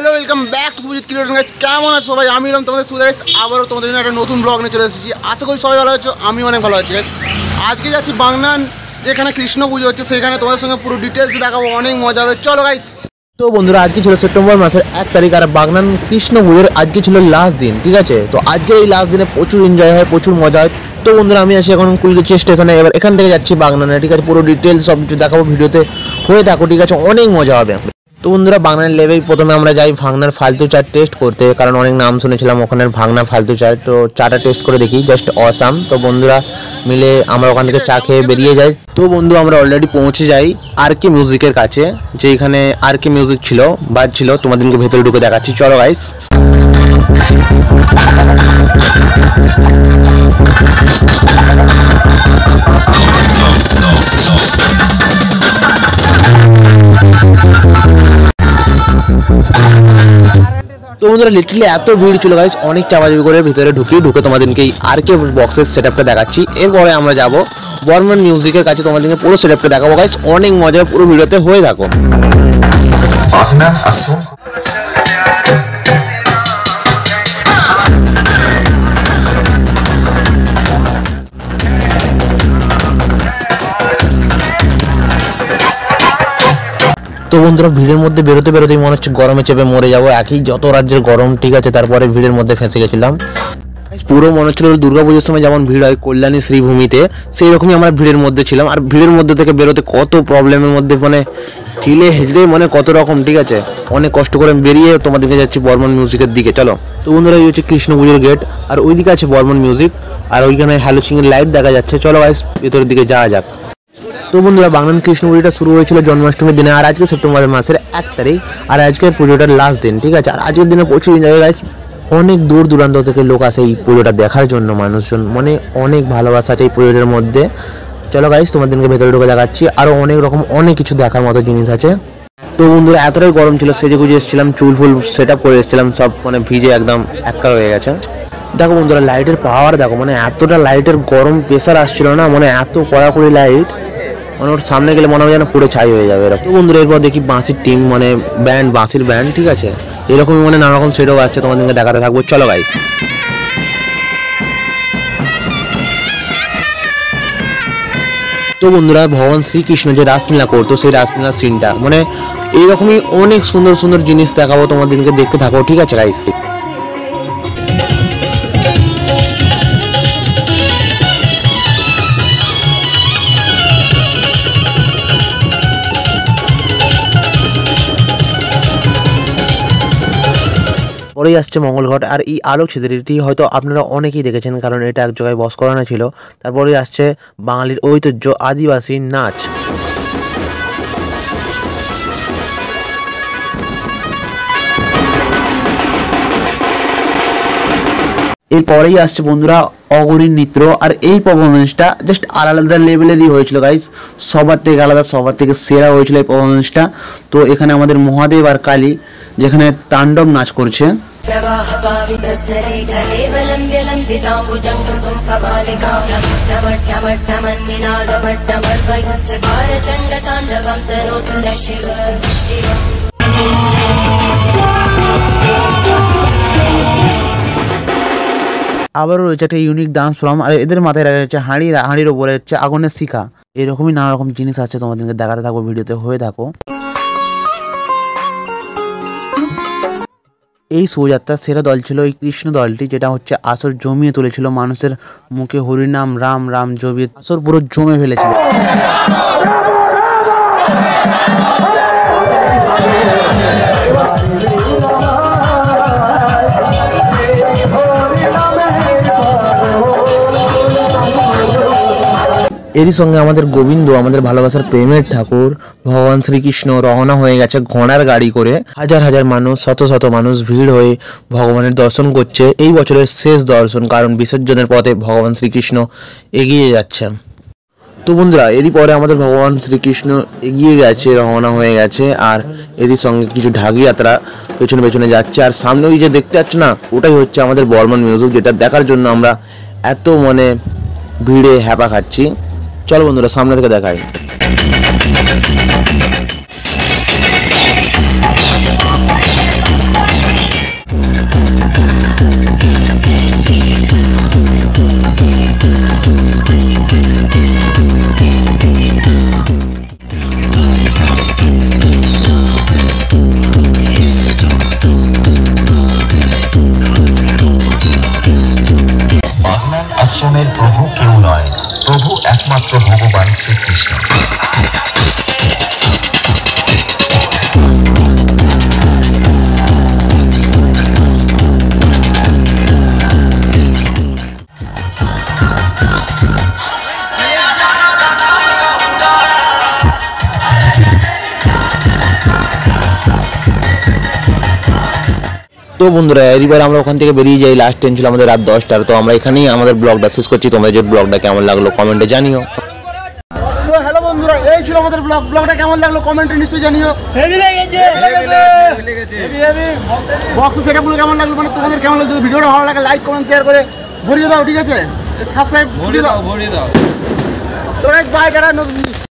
Hello welcome back to Sujit creator guys. কেমন আছো সবাই? আমি এলাম তোমাদের সুজিত গাইস, আবারও তোমাদের জন্য একটা নতুন ব্লগ নিয়ে চলে এসেছি। আশা করি সবাই ভালো আছো, আমি অনেক ভালো আছি গাইস। আজকে যাচ্ছি বাগনান, যেখানে কৃষ্ণ পুজো হচ্ছে, সেখানে তোমাদের সঙ্গে পুরো ডিটেলস দেখাবো, অনেক মজা হবে। চলো গাইস। তো বন্ধুরা, আজকে ছিল সেপ্টেম্বর মাসের 1 তারিখ, আর বাগনান কৃষ্ণ পুজোর আজকে ছিল লাস্ট দিন, ঠিক আছে? তো আজকের এই লাস্ট দিনে প্রচুর এনজয় হয়, প্রচুর মজা হয়। তো বন্ধুরা, আমি আছি এখন কুলগাছি স্টেশনে। এবার এখান থেকে যাচ্ছি বাগনানে, ঠিক আছে? পুরো ডিটেলস সব কিছু দেখাবো, ভিডিওতে হয়ে থাকো, ঠিক আছে? অনেক মজা হবে। তো বন্ধুরা, বাগনানের লেভেই প্রথমে আমরা যাই ভাগনার ফালতু চাট টেস্ট করতে, কারণ অনেক নাম শুনেছিলাম ওখানের ভাগনা ফালতু চাট। তো চাটা টেস্ট করে দেখি, জাস্ট অসাম। তো বন্ধুরা মিলে আমরা ওখান থেকে চা খেয়ে বেরিয়ে যাই। তো বন্ধু, আমরা অলরেডি পৌঁছে যাই আর কে মিউজিকের কাছে, যেখানে আর কে মিউজিক ছিল, বাজছিল। তোমাদেরকে ভেতরে ঢুকে দেখাচ্ছি, চলো গাইস। তো বন্ধুরা, লিটারলি এত ভিড় ছিল গাইস, অনেক চাপাচাপি করে ভিতরে ঢুকে তোমাদেরকে আর কে বক্সের সেটআপটা দেখাচ্ছি। এরপরে আমরা যাব বর্মন মিউজিকের কাছে, তোমাদেরকে পুরো সেটআপটা দেখাবো গাইস। অনেক মজা, পুরো ভিডিওতে হয়ে থাকো। তো বন্ধুরা, ভিড়ের মধ্যে বেরোতেই মনে হচ্ছে গরমে চেপে মরে যাবো, একই যত রাজ্যের গরম, ঠিক আছে? তারপরে ভিড়ের মধ্যে ফেঁসে গেছিলাম। পুরো মনে হচ্ছিল দুর্গাপুজোর সময় যেমন ভিড় হয় কল্যাণী শ্রীভূমিতে, সেই রকমই আমরা ভিড়ের মধ্যে ছিলাম। আর ভিড়ের মধ্যে থেকে বেরোতে কত প্রবলেমের মধ্যে, মানে ঠেলে হেঁচড়ে, মানে কত রকম, ঠিক আছে? অনেক কষ্ট করে বেরিয়ে তোমাদেরকে যাচ্ছি বর্মন মিউজিকের দিকে, চলো। তো বন্ধুরা, এই হচ্ছে কৃষ্ণ পুজোর গেট, আর ওইদিকে আছে বর্মন মিউজিক, আর ওইখানে হ্যালোচিং এর লাইট দেখা যাচ্ছে। চলো গাইস, ভেতরের দিকে যাওয়া যাক। তো বন্ধুরা, বাগনান কৃষ্ণ পুজোটা শুরু হয়েছিল জন্মাষ্টমীর দিনে, আর আজকে সেপ্টেম্বর মাসের 1 তারিখ, আর আজকে পুজোটার লাস্ট দিন, ঠিক আছে? আর আজকের দিনে প্রচুর এনজয় গাইস। অনেক দূর দূরান্ত থেকে লোক আসে এই পুজোটা দেখার জন্য, মানুষজন, মানে অনেক ভালোবাসা আছে এই পুজোটার মধ্যে। চলো গাইস, তোমাদেরকে ভেতরে ঢুকে দেখাচ্ছি। আরও অনেক রকম অনেক কিছু দেখার মতো জিনিস আছে। তো বন্ধুরা, এতটাই গরম ছিল, সেজে গুজে এসেছিলাম, চুল ফুল সেট আপ করে এসেছিলাম, সব মানে ভিজে একদম একাকার হয়ে গেছে। দেখো বন্ধুরা, লাইটের পাওয়ার দেখো, মানে এতটা লাইটের গরম প্রেসার আসছিল না, মানে এত কড়াকড়ি লাইট, মানে ওর সামনে গেলে মনে হয় যেন পুরো ছাই হয়ে যাবে এরকম। তো বন্ধুরা, এরপর দেখি বাঁশির টিম, মানে ব্যান্ড, বাঁশির ব্যান্ড, ঠিক আছে? এরকমই মানে নানা রকম সেটও আসছে, তোমাদেরকে দেখাতে থাকবো, চলো গাইস। তো বন্ধুরা, ভগবান শ্রীকৃষ্ণ যে রাসলীলা করতো, সেই রাসলীলার সিনটা, মানে এইরকমই অনেক সুন্দর সুন্দর জিনিস দেখাবো তোমাদেরকে, দেখতে থাকো, ঠিক আছে গাইস? পরেই আসছে মঙ্গলঘট, আর এই আলোক ছিদ্রটি হয়তো আপনারা অনেকেই দেখেছেন, কারণ এটা এক জায়গায় বস করানো ছিল। তারপরেই আসছে বাঙালির ঐতিহ্য আদিবাসী নাচ। এরপরেই আসছে বন্ধুরা অঘরী নৃত্য, আর এই পারফরমেন্সটা জাস্ট আলাদা লেভেলেরই হয়েছিল গাইস, সবার থেকে আলাদা, সবার থেকে সেরা হয়েছিল এই পারফরমেন্সটা। তো এখানে আমাদের মহাদেব আর কালী যেখানে তাণ্ডব নাচ করছে। আবারও রয়েছে একটা ইউনিক ডান্স ফর্ম, আর এদের মাথায় রাখা যাচ্ছে হাঁড়ির ওপরে হচ্ছে আগুনের শিখা। এরকমই নানা রকম জিনিস আছে, তোমাদেরকে দেখাতে থাকবো, ভিডিওতে হয়ে থাকো। এই শোভাযাত্রার সেরা দল ছিল এই কৃষ্ণ দলটি, যেটা হচ্ছে আসর জমিয়ে তুলেছিল, মানুষের মুখে হরিনাম রাম রাম জমিয়ে আসর পুরো জমে ফেলেছিল। এরই সঙ্গে আমাদের গোবিন্দ, আমাদের ভালোবাসার প্রেমের ঠাকুর ভগবান শ্রীকৃষ্ণ রওনা হয়ে গেছে ঘোড়ার গাড়ি করে। হাজার হাজার মানুষ, শত শত মানুষ ভিড় হয়ে ভগবানের দর্শন করছে। এই বছরের শেষ দর্শন, কারণ বিসর্জনের পথে ভগবান শ্রীকৃষ্ণ এগিয়ে যাচ্ছেন। তো বন্ধুরা, এরই পরে আমাদের ভগবান শ্রীকৃষ্ণ এগিয়ে গেছে, রওনা হয়ে গেছে, আর এরই সঙ্গে কিছু ঢাকি যাত্রা পেছনে পেছনে যাচ্ছে। আর সামনে ওই যে দেখতে পাচ্ছ না, ওটাই হচ্ছে আমাদের বর্মন মিউজিক, যেটা দেখার জন্য আমরা এত মানে ভিড়ে হ্যাপা খাচ্ছি। চলো বন্ধুরা, সামনে থেকে দেখাই। বিশ্রামের প্রভু কেউ নয়, প্রভু একমাত্র ভগবান শ্রীকৃষ্ণ। তো বন্ধুরা এবার আমরা ওখান থেকে বেরিয়ে যাই, লাস্ট ট্রেন ছিল আমাদের রাত 10টার। তো আমরা এখানেই আমাদের ব্লগটা শেষ করছি। তোমাদের যে ব্লগটা কেমন লাগলো কমেন্টে জানিও। তো হ্যালো বন্ধুরা, এই ছিল আমাদের ব্লগটা কেমন লাগলো কমেন্টে নিশ্চয়ই জানিও। বক্স সেটআপগুলো কেমন লাগলো, মানে তোমাদের কেমন লাগলো? যদি ভিডিওটা ভালো লাগে লাইক কমেন্ট শেয়ার করে ভরিয়ে দাও, ঠিক আছে? সাবস্ক্রাইব ভরিয়ে দাও। তো বাই, টাটা। নতুন